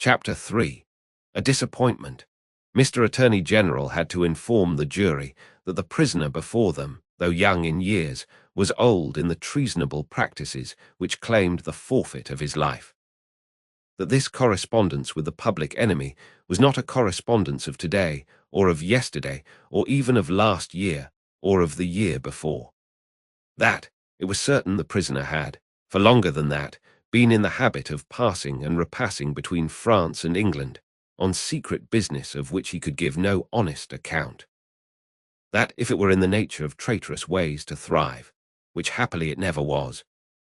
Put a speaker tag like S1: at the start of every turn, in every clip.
S1: Chapter 3. A Disappointment. Mr. Attorney General had to inform the jury that the prisoner before them, though young in years, was old in the treasonable practices which claimed the forfeit of his life. That this correspondence with the public enemy was not a correspondence of today, or of yesterday, or even of last year, or of the year before. That it was certain the prisoner had, for longer than that, been in the habit of passing and repassing between France and England, on secret business of which he could give no honest account. That if it were in the nature of traitorous ways to thrive, which happily it never was,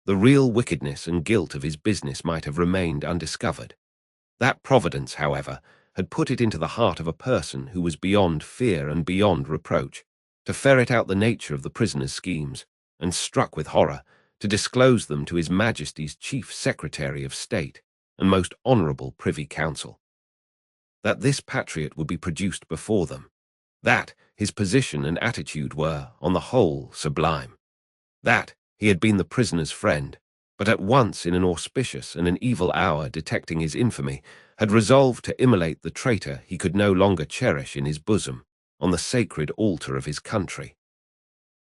S1: the real wickedness and guilt of his business might have remained undiscovered. That Providence, however, had put it into the heart of a person who was beyond fear and beyond reproach, to ferret out the nature of the prisoner's schemes, and, struck with horror, to disclose them to His Majesty's Chief Secretary of State and most honourable Privy Council. That this patriot would be produced before them. That his position and attitude were, on the whole, sublime. That he had been the prisoner's friend, but at once in an auspicious and an evil hour detecting his infamy, had resolved to immolate the traitor he could no longer cherish in his bosom, on the sacred altar of his country.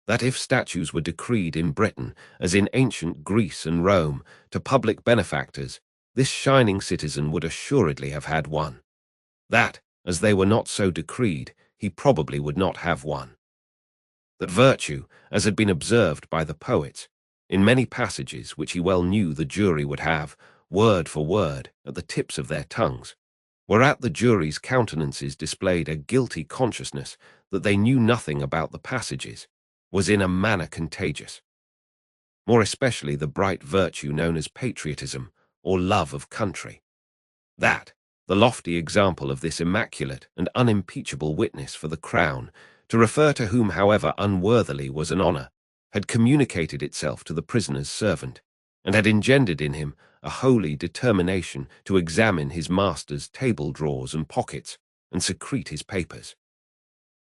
S1: That if statues were decreed in Britain, as in ancient Greece and Rome, to public benefactors, this shining citizen would assuredly have had one. That, as they were not so decreed, he probably would not have one. That virtue, as had been observed by the poets, in many passages which he well knew the jury would have, word for word, at the tips of their tongues, whereat the jury's countenances displayed a guilty consciousness that they knew nothing about the passages, was in a manner contagious. More especially the bright virtue known as patriotism, or love of country. That, the lofty example of this immaculate and unimpeachable witness for the crown, to refer to whom, however unworthily, was an honour, had communicated itself to the prisoner's servant, and had engendered in him a holy determination to examine his master's table drawers and pockets, and secrete his papers.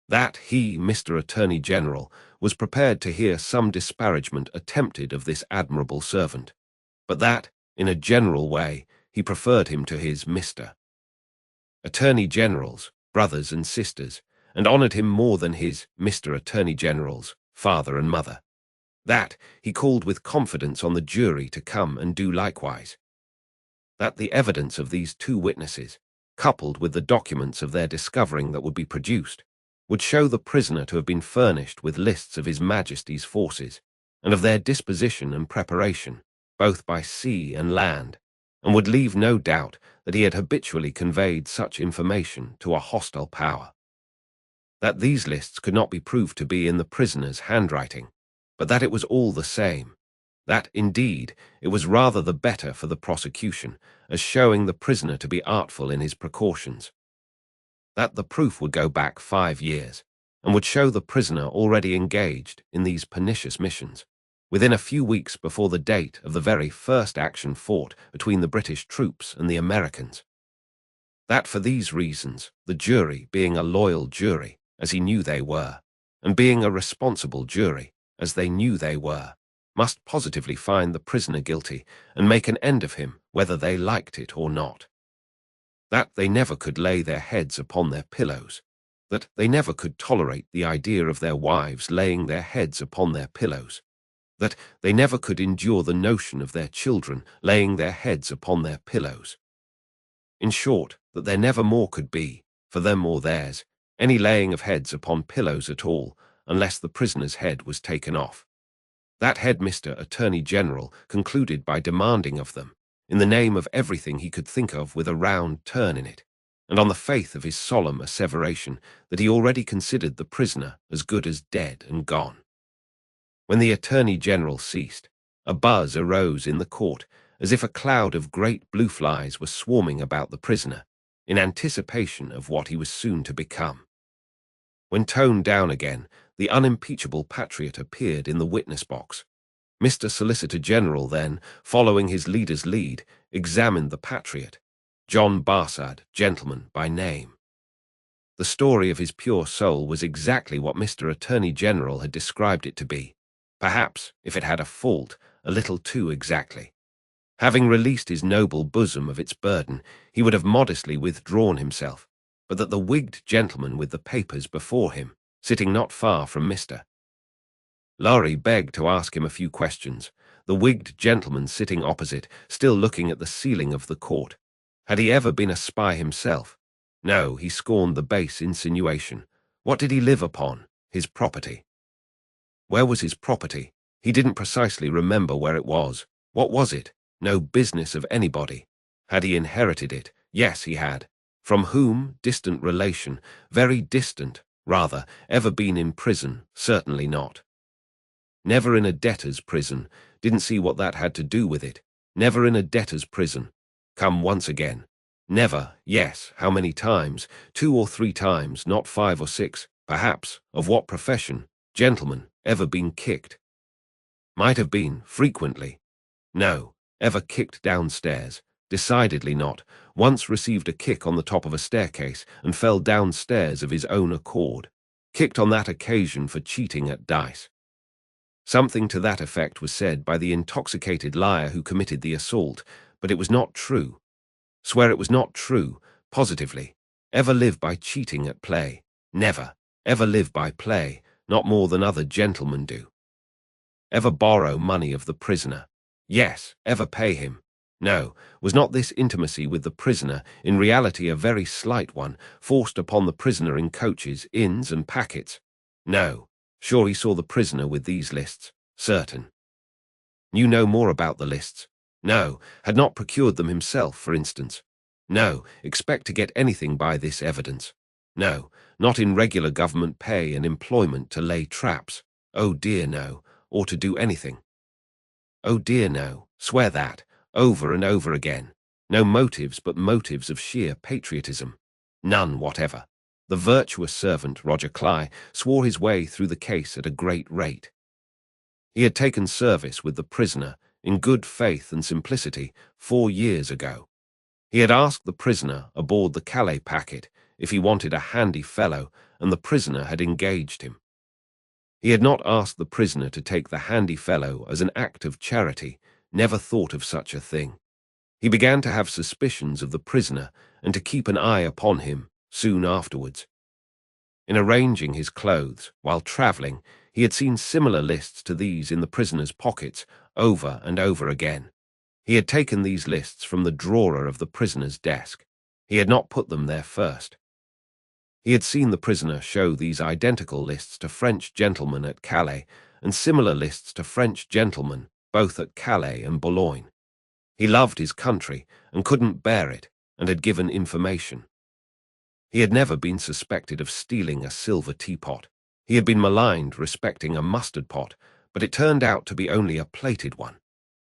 S1: That he, Mr. Attorney General, was prepared to hear some disparagement attempted of this admirable servant, but that, in a general way, he preferred him to his Mr. Attorney Generals, brothers and sisters, and honoured him more than his Mr. Attorney General's father and mother. That he called with confidence on the jury to come and do likewise. That the evidence of these two witnesses, coupled with the documents of their discovering that would be produced, would show the prisoner to have been furnished with lists of His Majesty's forces, and of their disposition and preparation, both by sea and land, and would leave no doubt that he had habitually conveyed such information to a hostile power. That these lists could not be proved to be in the prisoner's handwriting, but that it was all the same. That, indeed, it was rather the better for the prosecution, as showing the prisoner to be artful in his precautions. That the proof would go back 5 years, and would show the prisoner already engaged in these pernicious missions, within a few weeks before the date of the very first action fought between the British troops and the Americans. That for these reasons, the jury, being a loyal jury, as he knew they were, and being a responsible jury, as they knew they were, must positively find the prisoner guilty and make an end of him, whether they liked it or not. That they never could lay their heads upon their pillows, that they never could tolerate the idea of their wives laying their heads upon their pillows, that they never could endure the notion of their children laying their heads upon their pillows. In short, that there never more could be, for them or theirs, any laying of heads upon pillows at all, unless the prisoner's head was taken off. That head Mr. Attorney General concluded by demanding of them, in the name of everything he could think of with a round turn in it, and on the faith of his solemn asseveration that he already considered the prisoner as good as dead and gone. When the Attorney General ceased, a buzz arose in the court, as if a cloud of great blue flies were swarming about the prisoner, in anticipation of what he was soon to become. When toned down again, the unimpeachable patriot appeared in the witness box. Mr. Solicitor General then, following his leader's lead, examined the patriot, John Barsad, gentleman by name. The story of his pure soul was exactly what Mr. Attorney General had described it to be, perhaps, if it had a fault, a little too exactly. Having released his noble bosom of its burden, he would have modestly withdrawn himself, but that the wigged gentleman with the papers before him, sitting not far from Mr. Lorry, begged to ask him a few questions, the wigged gentleman sitting opposite, still looking at the ceiling of the court. Had he ever been a spy himself? No, he scorned the base insinuation. What did he live upon? His property. Where was his property? He didn't precisely remember where it was. What was it? No business of anybody. Had he inherited it? Yes, he had. From whom? Distant relation. Very distant, rather. Ever been in prison? Certainly not. Never in a debtor's prison. Didn't see what that had to do with it. Never in a debtor's prison. Come once again. Never. Yes. How many times? 2 or 3 times, not 5 or 6. Perhaps. Of what profession? Gentleman. Ever been kicked? Might have been. Frequently. No. Ever kicked downstairs? Decidedly not. Once received a kick on the top of a staircase and fell downstairs of his own accord. Kicked on that occasion for cheating at dice. Something to that effect was said by the intoxicated liar who committed the assault, but it was not true. Swear it was not true, positively. Ever live by cheating at play? Never. Ever live by play, not more than other gentlemen do. Ever borrow money of the prisoner? Yes. Ever pay him? No. Was not this intimacy with the prisoner in reality a very slight one, forced upon the prisoner in coaches, inns, and packets? No. Sure he saw the prisoner with these lists? Certain. Knew no more about the lists? No. Had not procured them himself, for instance? No. Expect to get anything by this evidence? No. Not in regular government pay and employment to lay traps? Oh dear, no. Or to do anything? Oh dear, no. Swear that, over and over again. No motives but motives of sheer patriotism. None whatever. The virtuous servant, Roger Cly, swore his way through the case at a great rate. He had taken service with the prisoner, in good faith and simplicity, 4 years ago. He had asked the prisoner aboard the Calais packet if he wanted a handy fellow, and the prisoner had engaged him. He had not asked the prisoner to take the handy fellow as an act of charity, never thought of such a thing. He began to have suspicions of the prisoner and to keep an eye upon him soon afterwards. In arranging his clothes, while travelling, he had seen similar lists to these in the prisoner's pockets over and over again. He had taken these lists from the drawer of the prisoner's desk. He had not put them there first. He had seen the prisoner show these identical lists to French gentlemen at Calais, and similar lists to French gentlemen, both at Calais and Boulogne. He loved his country, and couldn't bear it, and had given information. He had never been suspected of stealing a silver teapot. He had been maligned respecting a mustard pot, but it turned out to be only a plated one.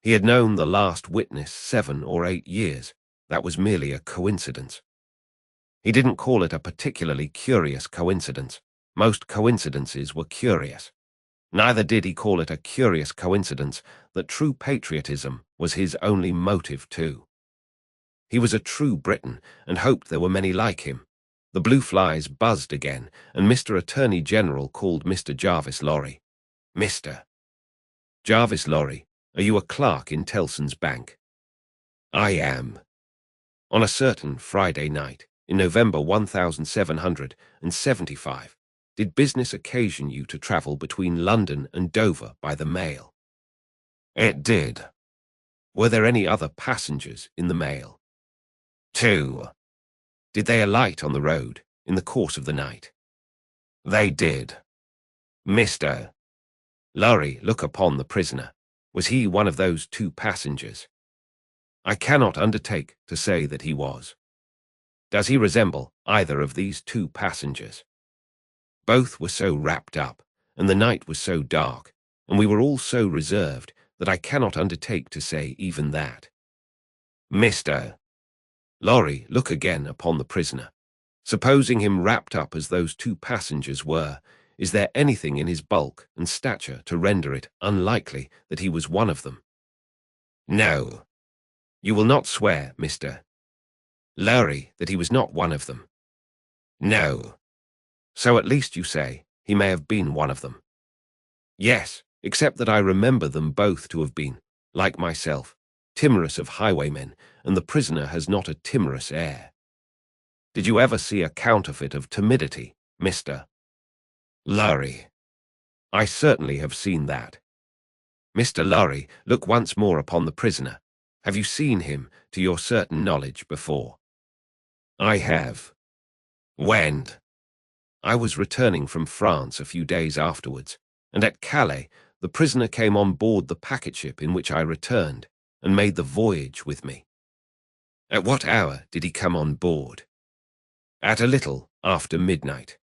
S1: He had known the last witness 7 or 8 years. That was merely a coincidence. He didn't call it a particularly curious coincidence. Most coincidences were curious. Neither did he call it a curious coincidence that true patriotism was his only motive too. He was a true Briton and hoped there were many like him. The blue flies buzzed again, and Mr. Attorney General called Mr. Jarvis Lorry. Mr. Jarvis Lorry, are you a clerk in Tellson's Bank? I am. On a certain Friday night, in November 1775, did business occasion you to travel between London and Dover by the mail? It did. Were there any other passengers in the mail? 2. Did they alight on the road in the course of the night? They did. Mr. Lorry, look upon the prisoner. Was he one of those 2 passengers? I cannot undertake to say that he was. Does he resemble either of these 2 passengers? Both were so wrapped up, and the night was so dark, and we were all so reserved, that I cannot undertake to say even that. Mr. Lorry, look again upon the prisoner. Supposing him wrapped up as those 2 passengers were, is there anything in his bulk and stature to render it unlikely that he was one of them? No. You will not swear, Mr. Lorry, that he was not one of them? No. So at least you say he may have been one of them? Yes, except that I remember them both to have been, like myself, timorous of highwaymen, and the prisoner has not a timorous air. Did you ever see a counterfeit of timidity, Mr. Lorry? I certainly have seen that. Mr. Lorry, look once more upon the prisoner. Have you seen him, to your certain knowledge, before? I have. When? I was returning from France a few days afterwards, and at Calais the prisoner came on board the packet ship in which I returned, and made the voyage with me. At what hour did he come on board? At a little after midnight.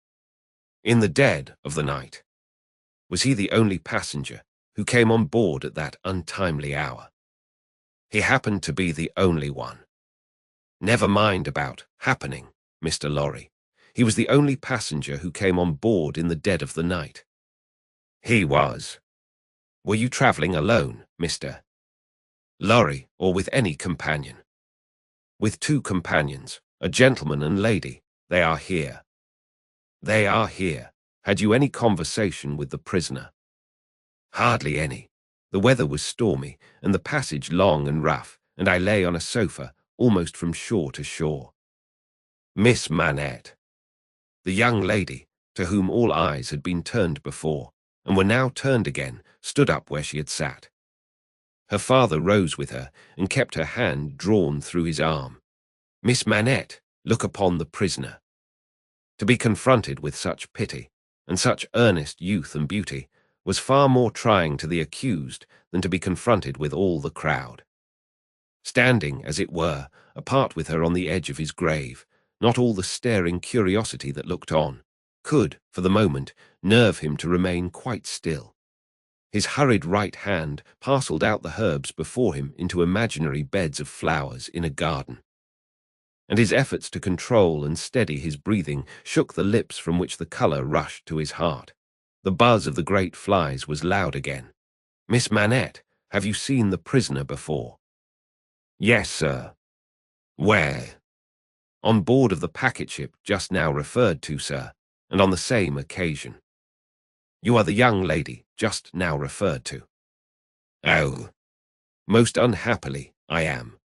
S1: In the dead of the night. Was he the only passenger who came on board at that untimely hour? He happened to be the only one. Never mind about happening, Mr. Lorry. He was the only passenger who came on board in the dead of the night. He was. Were you travelling alone, Mr. Lorry, or with any companion? With two companions, a gentleman and lady. They are here. They are here. Had you any conversation with the prisoner? Hardly any. The weather was stormy, and the passage long and rough, and I lay on a sofa, almost from shore to shore. Miss Manette, the young lady, to whom all eyes had been turned before, and were now turned again, stood up where she had sat. Her father rose with her, and kept her hand drawn through his arm. Miss Manette, look upon the prisoner. To be confronted with such pity, and such earnest youth and beauty, was far more trying to the accused than to be confronted with all the crowd. Standing, as it were, apart with her on the edge of his grave, not all the staring curiosity that looked on could, for the moment, nerve him to remain quite still. His hurried right hand parcelled out the herbs before him into imaginary beds of flowers in a garden, and his efforts to control and steady his breathing shook the lips from which the colour rushed to his heart. The buzz of the great flies was loud again. Miss Manette, have you seen the prisoner before? Yes, sir. Where? On board of the packet ship just now referred to, sir, and on the same occasion. You are the young lady just now referred to. Oh, most unhappily I am.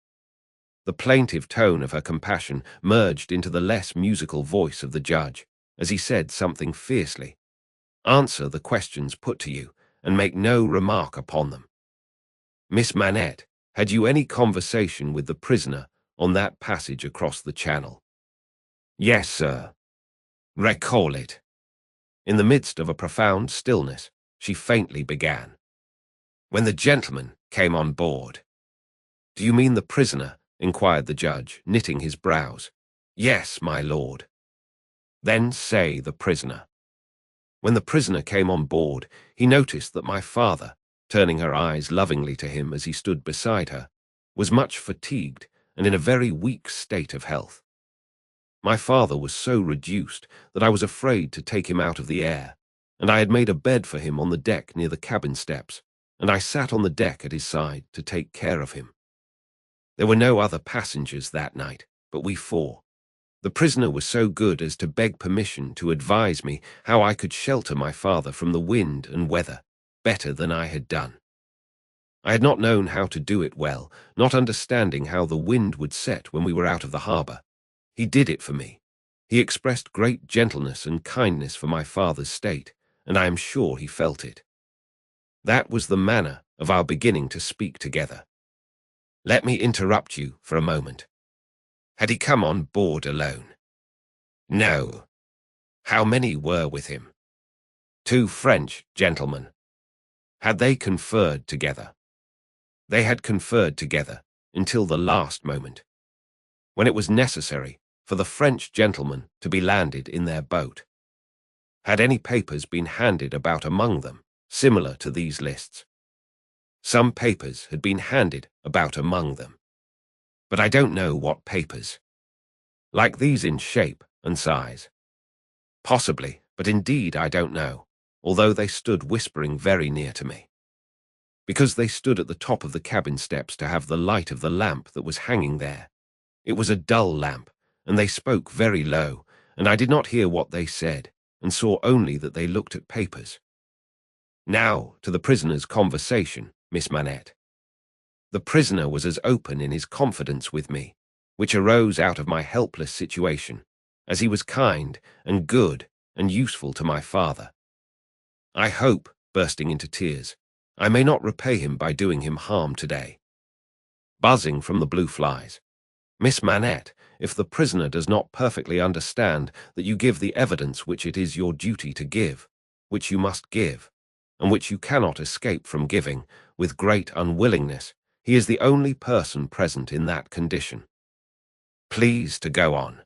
S1: The plaintive tone of her compassion merged into the less musical voice of the judge, as he said something fiercely. Answer the questions put to you, and make no remark upon them. Miss Manette, had you any conversation with the prisoner on that passage across the channel? Yes, sir. Recall it. In the midst of a profound stillness, she faintly began. When the gentleman came on board. Do you mean the prisoner? Inquired the judge, knitting his brows. Yes, my lord. Then say the prisoner. When the prisoner came on board, he noticed that my father, turning her eyes lovingly to him as he stood beside her, was much fatigued and in a very weak state of health. My father was so reduced that I was afraid to take him out of the air, and I had made a bed for him on the deck near the cabin steps, and I sat on the deck at his side to take care of him. There were no other passengers that night, but we four. The prisoner was so good as to beg permission to advise me how I could shelter my father from the wind and weather better than I had done. I had not known how to do it well, not understanding how the wind would set when we were out of the harbour. He did it for me. He expressed great gentleness and kindness for my father's state, and I am sure he felt it. That was the manner of our beginning to speak together. Let me interrupt you for a moment. Had he come on board alone? No. How many were with him? 2 French gentlemen. Had they conferred together? They had conferred together until the last moment, when it was necessary for the French gentlemen to be landed in their boat. Had any papers been handed about among them, similar to these lists? Some papers had been handed about among them, but I don't know what papers. Like these in shape and size. Possibly, but indeed I don't know, although they stood whispering very near to me. Because they stood at the top of the cabin steps to have the light of the lamp that was hanging there. It was a dull lamp, and they spoke very low, and I did not hear what they said, and saw only that they looked at papers. Now to the prisoner's conversation, Miss Manette. The prisoner was as open in his confidence with me, which arose out of my helpless situation, as he was kind and good and useful to my father. I hope, bursting into tears, I may not repay him by doing him harm today. Buzzing from the blue flies. Miss Manette, if the prisoner does not perfectly understand that you give the evidence which it is your duty to give, which you must give, and which you cannot escape from giving, with great unwillingness, he is the only person present in that condition. Please to go on.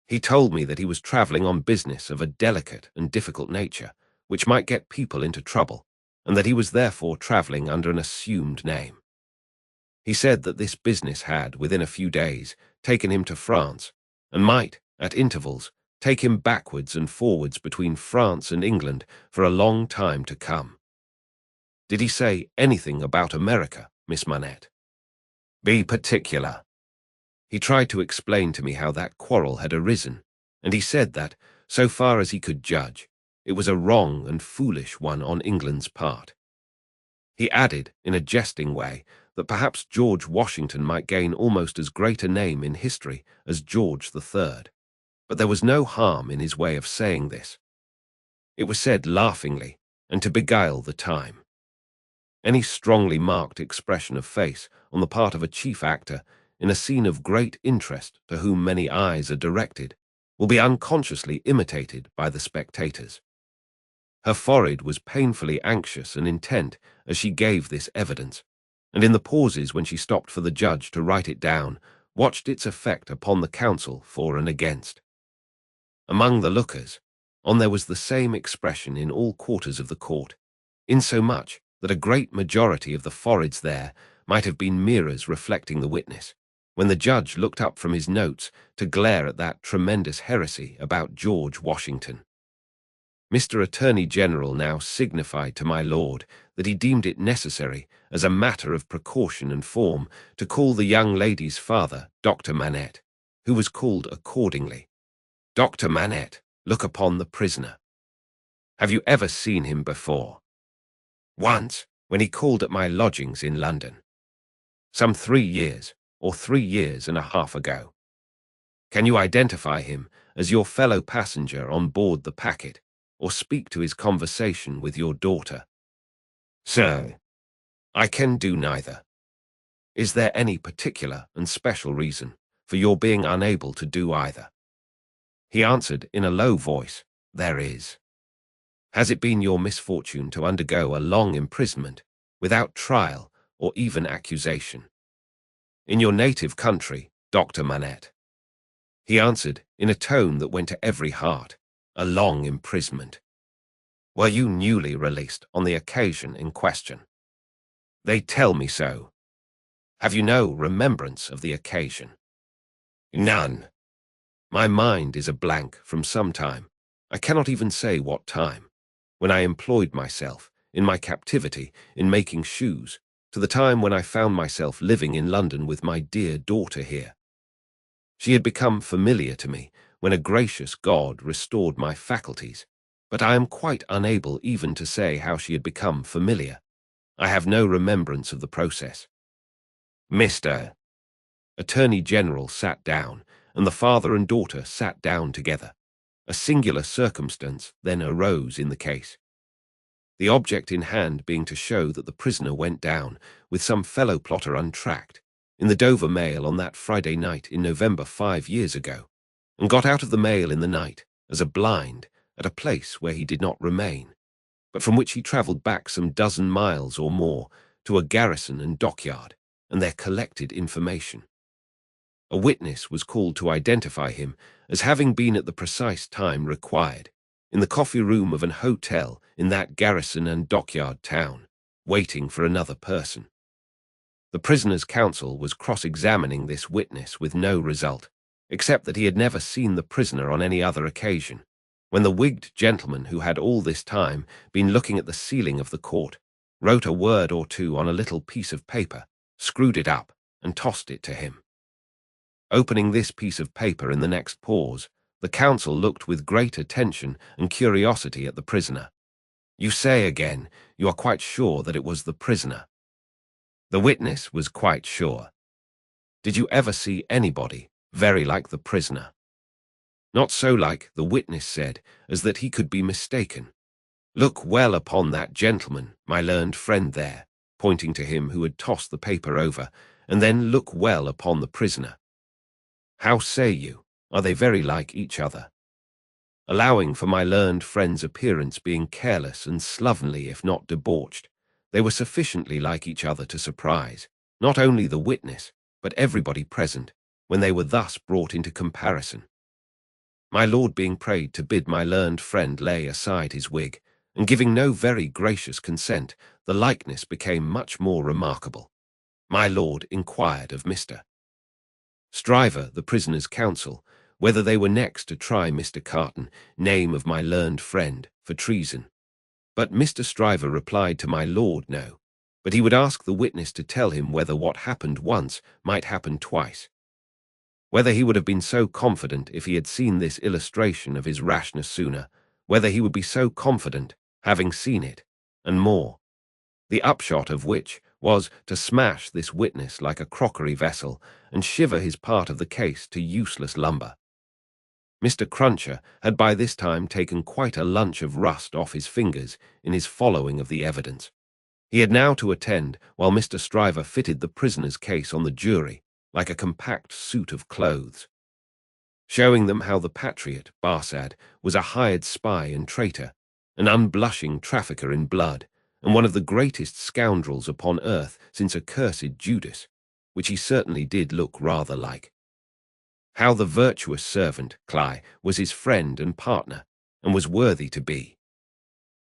S1: He told me that he was travelling on business of a delicate and difficult nature, which might get people into trouble, and that he was therefore travelling under an assumed name. He said that this business had, within a few days, taken him to France, and might, at intervals, take him backwards and forwards between France and England for a long time to come. Did he say anything about America, Miss Manette? Be particular. He tried to explain to me how that quarrel had arisen, and he said that, so far as he could judge, it was a wrong and foolish one on England's part. He added, in a jesting way, that perhaps George Washington might gain almost as great a name in history as George III, but there was no harm in his way of saying this. It was said laughingly, and to beguile the time. Any strongly marked expression of face on the part of a chief actor in a scene of great interest to whom many eyes are directed will be unconsciously imitated by the spectators. Her forehead was painfully anxious and intent as she gave this evidence, and in the pauses when she stopped for the judge to write it down, watched its effect upon the counsel for and against. Among the lookers, on there was the same expression in all quarters of the court, insomuch that a great majority of the foreheads there might have been mirrors reflecting the witness, when the judge looked up from his notes to glare at that tremendous heresy about George Washington. Mr. Attorney General now signified to my lord that he deemed it necessary, as a matter of precaution and form, to call the young lady's father, Dr. Manette, who was called accordingly. Dr. Manette, look upon the prisoner. Have you ever seen him before? Once, when he called at my lodgings in London. Some 3 years, or 3 years and a half ago. Can you identify him as your fellow passenger on board the packet, or speak to his conversation with your daughter? Sir, I can do neither. Is there any particular and special reason for your being unable to do either? He answered in a low voice, there is. Has it been your misfortune to undergo a long imprisonment, without trial or even accusation? In your native country, Dr. Manette? He answered in a tone that went to every heart, a long imprisonment. Were you newly released on the occasion in question? They tell me so. Have you no remembrance of the occasion? None. My mind is a blank from some time, I cannot even say what time, when I employed myself, in my captivity, in making shoes, to the time when I found myself living in London with my dear daughter here. She had become familiar to me when a gracious God restored my faculties, but I am quite unable even to say how she had become familiar. I have no remembrance of the process. Mr. Attorney General sat down, and the father and daughter sat down together. A singular circumstance then arose in the case. The object in hand being to show that the prisoner went down, with some fellow plotter untracked, in the Dover mail on that Friday night in November 5 years ago, and got out of the mail in the night, as a blind, at a place where he did not remain, but from which he travelled back some dozen miles or more to a garrison and dockyard, and there collected information. A witness was called to identify him as having been at the precise time required, in the coffee room of an hotel in that garrison and dockyard town, waiting for another person. The prisoner's counsel was cross-examining this witness with no result, except that he had never seen the prisoner on any other occasion, when the wigged gentleman who had all this time been looking at the ceiling of the court wrote a word or two on a little piece of paper, screwed it up, and tossed it to him. Opening this piece of paper in the next pause, the counsel looked with great attention and curiosity at the prisoner. You say again, you are quite sure that it was the prisoner? The witness was quite sure. Did you ever see anybody very like the prisoner? Not so like, the witness said, as that he could be mistaken. Look well upon that gentleman, my learned friend there, pointing to him who had tossed the paper over, and then look well upon the prisoner. How say you, are they very like each other? Allowing for my learned friend's appearance being careless and slovenly if not debauched, they were sufficiently like each other to surprise, not only the witness, but everybody present, when they were thus brought into comparison. My lord being prayed to bid my learned friend lay aside his wig, and giving no very gracious consent, the likeness became much more remarkable. My lord inquired of Mr. Stryver, the prisoner's counsel, whether they were next to try Mr. Carton, name of my learned friend, for treason. But Mr. Stryver replied to my lord no, but he would ask the witness to tell him whether what happened once might happen twice. Whether he would have been so confident if he had seen this illustration of his rashness sooner, whether he would be so confident, having seen it, and more. The upshot of which was to smash this witness like a crockery vessel and shiver his part of the case to useless lumber. Mr. Cruncher had by this time taken quite a lunch of rust off his fingers in his following of the evidence. He had now to attend while Mr. Stryver fitted the prisoner's case on the jury like a compact suit of clothes, showing them how the patriot, Barsad, was a hired spy and traitor, an unblushing trafficker in blood, and one of the greatest scoundrels upon earth since accursed Judas, which he certainly did look rather like. How the virtuous servant, Cly, was his friend and partner, and was worthy to be.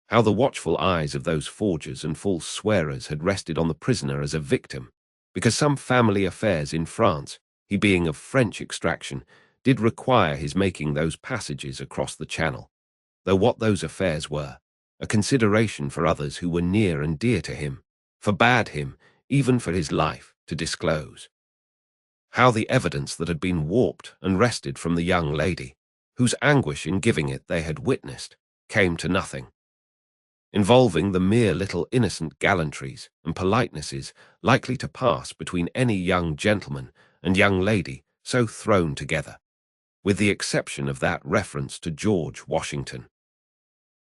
S1: How the watchful eyes of those forgers and false swearers had rested on the prisoner as a victim, because some family affairs in France, he being of French extraction, did require his making those passages across the Channel, though what those affairs were, a consideration for others who were near and dear to him, forbade him, even for his life, to disclose. How the evidence that had been warped and wrested from the young lady, whose anguish in giving it they had witnessed, came to nothing, involving the mere little innocent gallantries and politenesses likely to pass between any young gentleman and young lady so thrown together, with the exception of that reference to George Washington,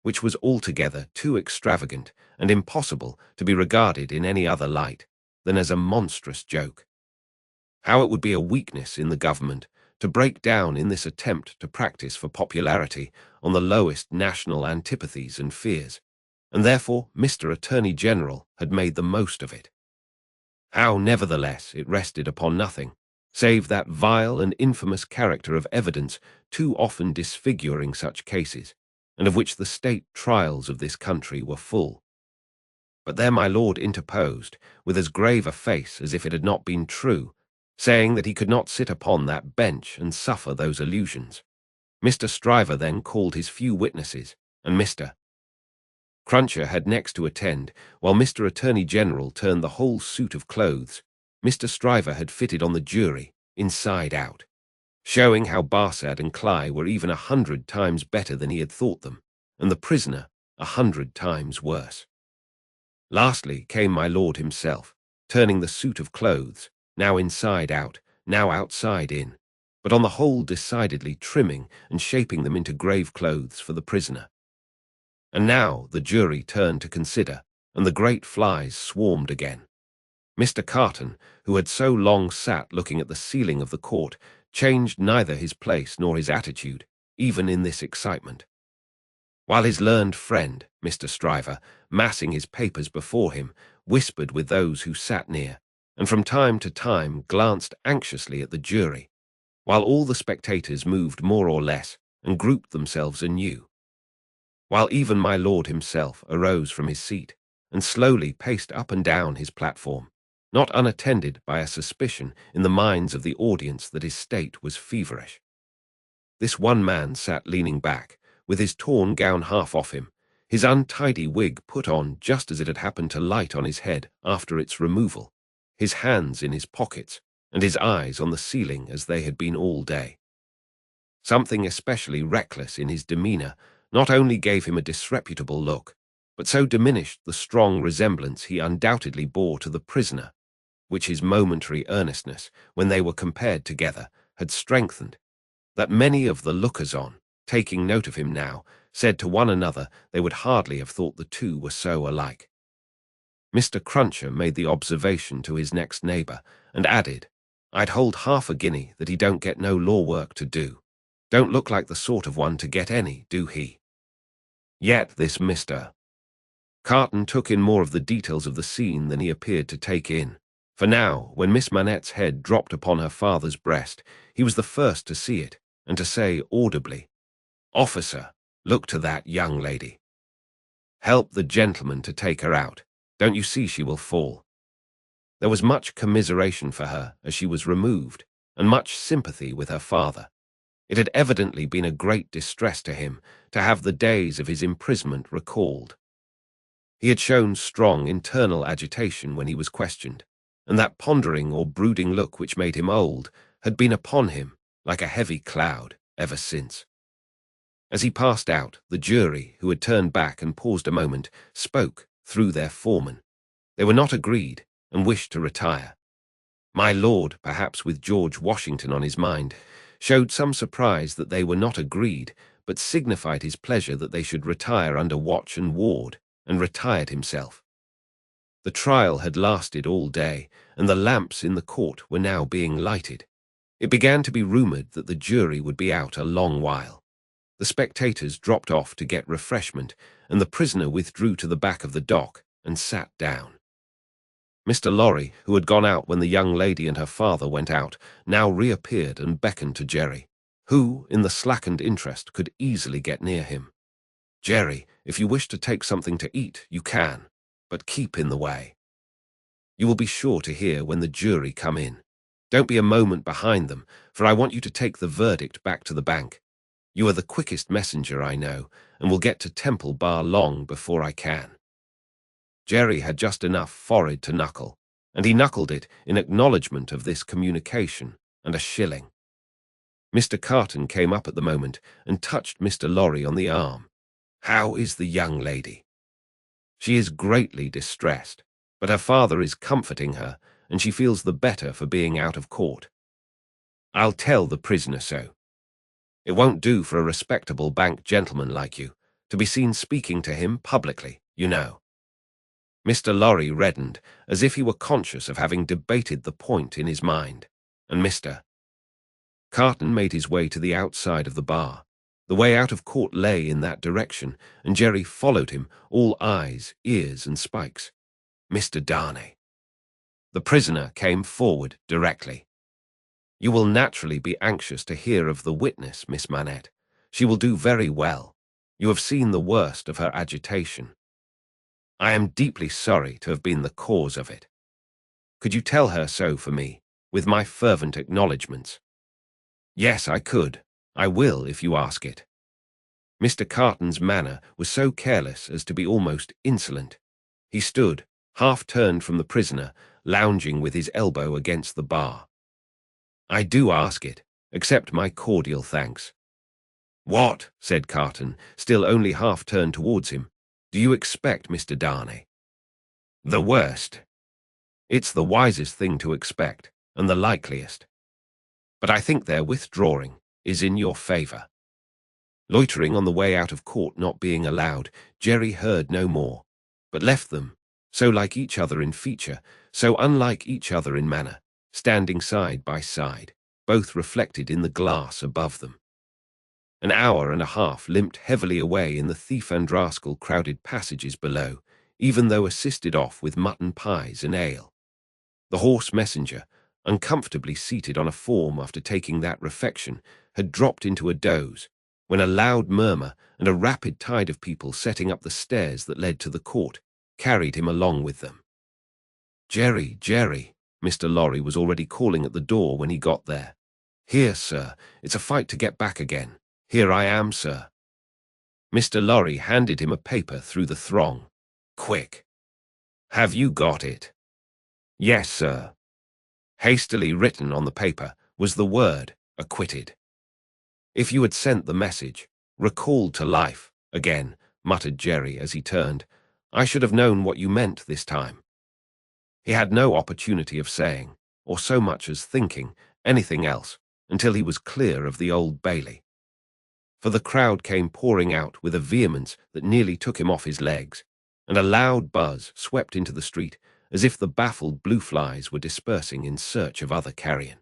S1: which was altogether too extravagant and impossible to be regarded in any other light than as a monstrous joke. How it would be a weakness in the government to break down in this attempt to practice for popularity on the lowest national antipathies and fears, and therefore Mr. Attorney General had made the most of it. How, nevertheless, it rested upon nothing, save that vile and infamous character of evidence too often disfiguring such cases, and of which the state trials of this country were full. But there my lord interposed, with as grave a face as if it had not been true, saying that he could not sit upon that bench and suffer those illusions. Mr. Stryver then called his few witnesses, and Mr. Cruncher had next to attend, while Mr. Attorney General turned the whole suit of clothes Mr. Stryver had fitted on the jury, inside out, showing how Barsad and Cly were even 100 times better than he had thought them, and the prisoner 100 times worse. Lastly came my lord himself, turning the suit of clothes, now inside out, now outside in, but on the whole decidedly trimming and shaping them into grave clothes for the prisoner. And now the jury turned to consider, and the great flies swarmed again. Mr. Carton, who had so long sat looking at the ceiling of the court, changed neither his place nor his attitude, even in this excitement, while his learned friend, Mr. Stryver, massing his papers before him, whispered with those who sat near, and from time to time glanced anxiously at the jury, while all the spectators moved more or less and grouped themselves anew, while even my lord himself arose from his seat and slowly paced up and down his platform, not unattended by a suspicion in the minds of the audience that his state was feverish. This one man sat leaning back, with his torn gown half off him, his untidy wig put on just as it had happened to light on his head after its removal, his hands in his pockets, and his eyes on the ceiling as they had been all day. Something especially reckless in his demeanour not only gave him a disreputable look, but so diminished the strong resemblance he undoubtedly bore to the prisoner which his momentary earnestness, when they were compared together, had strengthened, that many of the lookers-on, taking note of him now, said to one another they would hardly have thought the two were so alike. Mr. Cruncher made the observation to his next neighbour, and added, "I'd hold half a guinea that he don't get no law work to do. Don't look like the sort of one to get any, do he?" Yet this Mr. Carton took in more of the details of the scene than he appeared to take in, for now, when Miss Manette's head dropped upon her father's breast, he was the first to see it, and to say audibly, "Officer, look to that young lady. Help the gentleman to take her out. Don't you see she will fall?" There was much commiseration for her as she was removed, and much sympathy with her father. It had evidently been a great distress to him to have the days of his imprisonment recalled. He had shown strong internal agitation when he was questioned, and that pondering or brooding look which made him old had been upon him like a heavy cloud ever since. As he passed out, the jury, who had turned back and paused a moment, spoke through their foreman. They were not agreed, and wished to retire. My lord, perhaps with George Washington on his mind, showed some surprise that they were not agreed, but signified his pleasure that they should retire under watch and ward, and retired himself. The trial had lasted all day, and the lamps in the court were now being lighted. It began to be rumoured that the jury would be out a long while. The spectators dropped off to get refreshment, and the prisoner withdrew to the back of the dock and sat down. Mr. Lorry, who had gone out when the young lady and her father went out, now reappeared and beckoned to Jerry, who, in the slackened interest, could easily get near him. "Jerry, if you wish to take something to eat, you can, but keep in the way. You will be sure to hear when the jury come in. Don't be a moment behind them, for I want you to take the verdict back to the bank. You are the quickest messenger I know, and will get to Temple Bar long before I can." Jerry had just enough forehead to knuckle, and he knuckled it in acknowledgment of this communication, and a shilling. Mr. Carton came up at the moment and touched Mr. Lorry on the arm. "How is the young lady?" "She is greatly distressed, but her father is comforting her, and she feels the better for being out of court. I'll tell the prisoner so. It won't do for a respectable bank gentleman like you to be seen speaking to him publicly, you know." Mr. Lorry reddened, as if he were conscious of having debated the point in his mind, and Mr. Carton made his way to the outside of the bar. The way out of court lay in that direction, and Jerry followed him, all eyes, ears, and spikes. "Mr. Darnay." The prisoner came forward directly. "You will naturally be anxious to hear of the witness, Miss Manette. She will do very well. You have seen the worst of her agitation. I am deeply sorry to have been the cause of it. Could you tell her so for me, with my fervent acknowledgments?" "Yes, I could. I will, if you ask it." Mr. Carton's manner was so careless as to be almost insolent. He stood, half-turned from the prisoner, lounging with his elbow against the bar. "I do ask it. Accept my cordial thanks." "What?" said Carton, still only half-turned towards him. "Do you expect, Mr. Darnay?" "The worst. It's the wisest thing to expect, and the likeliest. But I think their withdrawing is in your favour." Loitering on the way out of court not being allowed, Jerry heard no more, but left them, so like each other in feature, so unlike each other in manner, standing side by side, both reflected in the glass above them. An hour and a half limped heavily away in the thief and rascal crowded passages below, even though assisted off with mutton pies and ale. The horse messenger, uncomfortably seated on a form after taking that refection, had dropped into a doze, when a loud murmur and a rapid tide of people setting up the stairs that led to the court carried him along with them. "Jerry, Jerry," Mr. Lorry was already calling at the door when he got there. "Here, sir, it's a fight to get back again. Here I am, sir." Mr. Lorry handed him a paper through the throng. "Quick. Have you got it?" "Yes, sir." Hastily written on the paper was the word "acquitted." "If you had sent the message, 'recalled to life,'" again muttered Jerry as he turned, "I should have known what you meant this time." He had no opportunity of saying, or so much as thinking, anything else until he was clear of the Old Bailey. For the crowd came pouring out with a vehemence that nearly took him off his legs, and a loud buzz swept into the street as if the baffled blue flies were dispersing in search of other carrion.